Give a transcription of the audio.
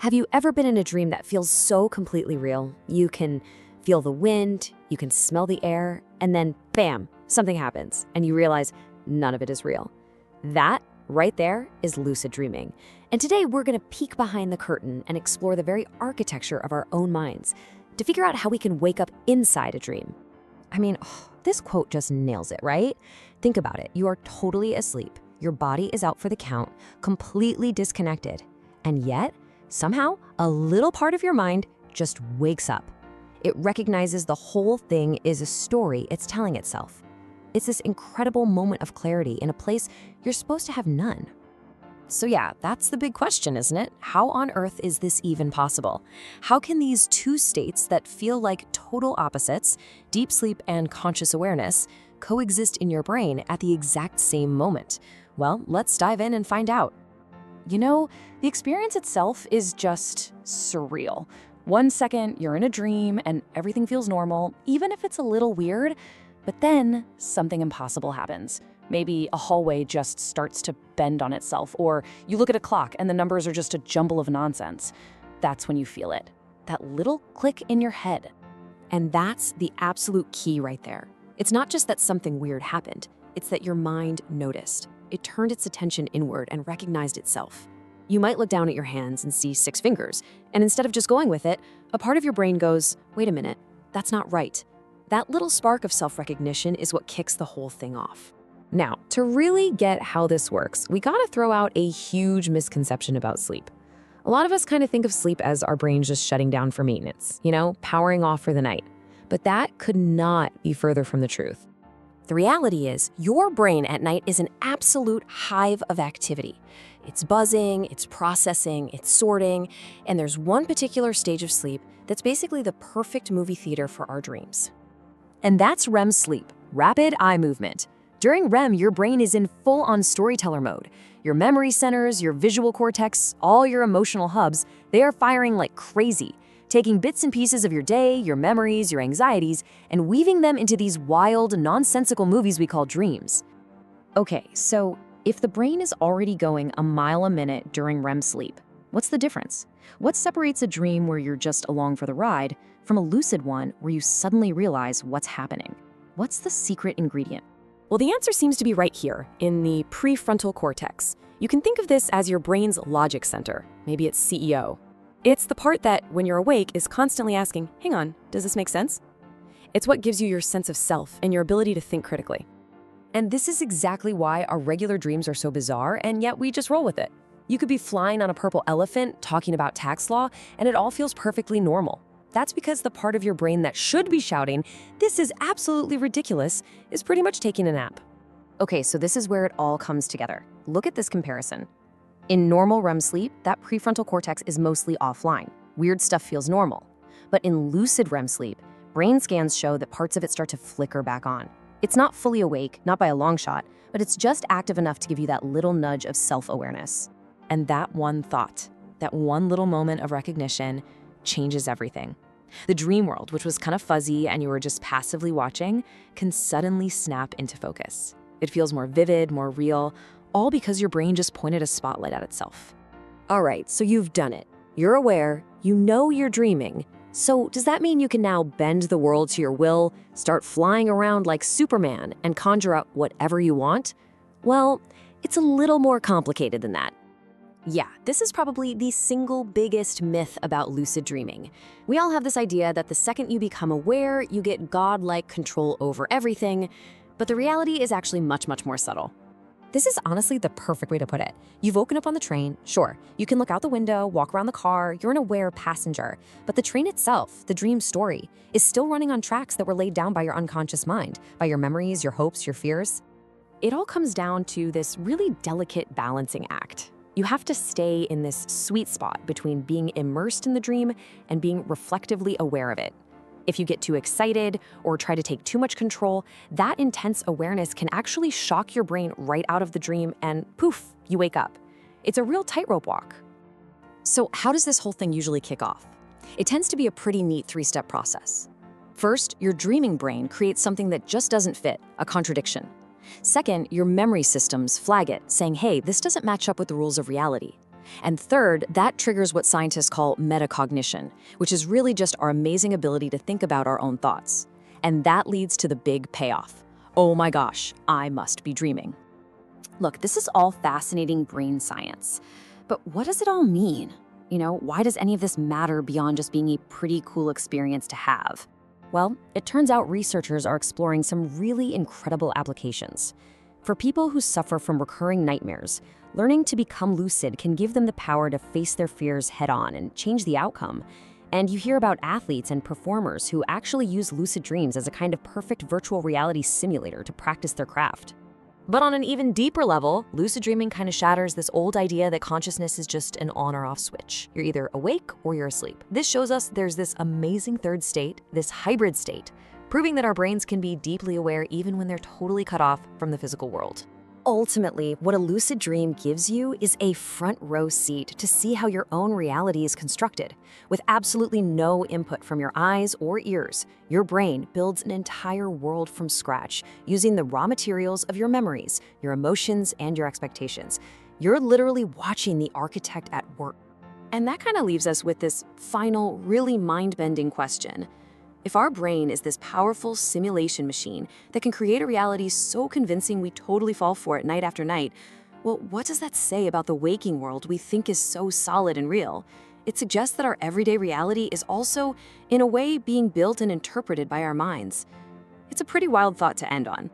Have you ever been in a dream that feels so completely real? You can feel the wind, you can smell the air, and then bam, something happens, and you realize none of it is real. That right there is lucid dreaming. And today we're going to peek behind the curtain and explore the very architecture of our own minds to figure out how we can wake up inside a dream. I mean, this quote just nails it, right? Think about it. You are totally asleep. Your body is out for the count, completely disconnected. And yet, somehow, a little part of your mind just wakes up. It recognizes the whole thing is a story it's telling itself. It's this incredible moment of clarity in a place you're supposed to have none. So yeah, that's the big question, isn't it? How on earth is this even possible? How can these two states that feel like total opposites, deep sleep and conscious awareness, coexist in your brain at the exact same moment? Well, let's dive in and find out. You know, the experience itself is just surreal. 1 second, you're in a dream and everything feels normal, even if it's a little weird, but then something impossible happens. Maybe a hallway just starts to bend on itself, or you look at a clock and the numbers are just a jumble of nonsense. That's when you feel it, that little click in your head. And that's the absolute key right there. It's not just that something weird happened, it's that your mind noticed. It turned its attention inward and recognized itself. You might look down at your hands and see 6 fingers, and instead of just going with it, a part of your brain goes, wait a minute, that's not right. That little spark of self-recognition is what kicks the whole thing off. Now, to really get how this works, we gotta throw out a huge misconception about sleep. A lot of us kind of think of sleep as our brain just shutting down for maintenance, powering off for the night. But that could not be further from the truth. The reality is, your brain at night is an absolute hive of activity. It's buzzing, it's processing, it's sorting, and there's one particular stage of sleep that's basically the perfect movie theater for our dreams. And that's REM sleep, rapid eye movement. During REM, your brain is in full-on storyteller mode. Your memory centers, your visual cortex, all your emotional hubs, they are firing like crazy, taking bits and pieces of your day, your memories, your anxieties, and weaving them into these wild, nonsensical movies we call dreams. Okay, so if the brain is already going a mile a minute during REM sleep, what's the difference? What separates a dream where you're just along for the ride from a lucid one where you suddenly realize what's happening? What's the secret ingredient? Well, the answer seems to be right here, in the prefrontal cortex. You can think of this as your brain's logic center. Maybe it's CEO. It's the part that, when you're awake, is constantly asking, hang on, does this make sense? It's what gives you your sense of self and your ability to think critically. And this is exactly why our regular dreams are so bizarre, and yet we just roll with it. You could be flying on a purple elephant, talking about tax law, and it all feels perfectly normal. That's because the part of your brain that should be shouting, this is absolutely ridiculous, is pretty much taking a nap. Okay, so this is where it all comes together. Look at this comparison. In normal REM sleep, that prefrontal cortex is mostly offline. Weird stuff feels normal. But in lucid REM sleep, brain scans show that parts of it start to flicker back on. It's not fully awake, not by a long shot, but it's just active enough to give you that little nudge of self-awareness. And that one thought, that one little moment of recognition, changes everything. The dream world, which was kind of fuzzy and you were just passively watching, can suddenly snap into focus. It feels more vivid, more real, all because your brain just pointed a spotlight at itself. All right, so you've done it. You're aware, you know you're dreaming. So does that mean you can now bend the world to your will, start flying around like Superman, and conjure up whatever you want? Well, it's a little more complicated than that. Yeah, this is probably the single biggest myth about lucid dreaming. We all have this idea that the second you become aware, you get godlike control over everything, but the reality is actually much, much more subtle. This is honestly the perfect way to put it. You've woken up on the train, sure, you can look out the window, walk around the car, you're an aware passenger, but the train itself, the dream story, is still running on tracks that were laid down by your unconscious mind, by your memories, your hopes, your fears. It all comes down to this really delicate balancing act. You have to stay in this sweet spot between being immersed in the dream and being reflectively aware of it. If you get too excited or try to take too much control, that intense awareness can actually shock your brain right out of the dream and poof, you wake up. It's a real tightrope walk. So how does this whole thing usually kick off? It tends to be a pretty neat 3-step process. First, your dreaming brain creates something that just doesn't fit, a contradiction. Second, your memory systems flag it, saying, hey, this doesn't match up with the rules of reality. And third, that triggers what scientists call metacognition, which is really just our amazing ability to think about our own thoughts. And that leads to the big payoff. Oh my gosh, I must be dreaming. Look, this is all fascinating brain science. But what does it all mean? Why does any of this matter beyond just being a pretty cool experience to have? Well, it turns out researchers are exploring some really incredible applications. For people who suffer from recurring nightmares, learning to become lucid can give them the power to face their fears head-on and change the outcome. And you hear about athletes and performers who actually use lucid dreams as a kind of perfect virtual reality simulator to practice their craft. But on an even deeper level, lucid dreaming kind of shatters this old idea that consciousness is just an on or off switch. You're either awake or you're asleep. This shows us there's this amazing third state, this hybrid state, proving that our brains can be deeply aware even when they're totally cut off from the physical world. Ultimately, what a lucid dream gives you is a front row seat to see how your own reality is constructed. With absolutely no input from your eyes or ears, your brain builds an entire world from scratch using the raw materials of your memories, your emotions, and your expectations. You're literally watching the architect at work. And that kind of leaves us with this final, really mind-bending question. If our brain is this powerful simulation machine that can create a reality so convincing we totally fall for it night after night, well, what does that say about the waking world we think is so solid and real? It suggests that our everyday reality is also, in a way, being built and interpreted by our minds. It's a pretty wild thought to end on.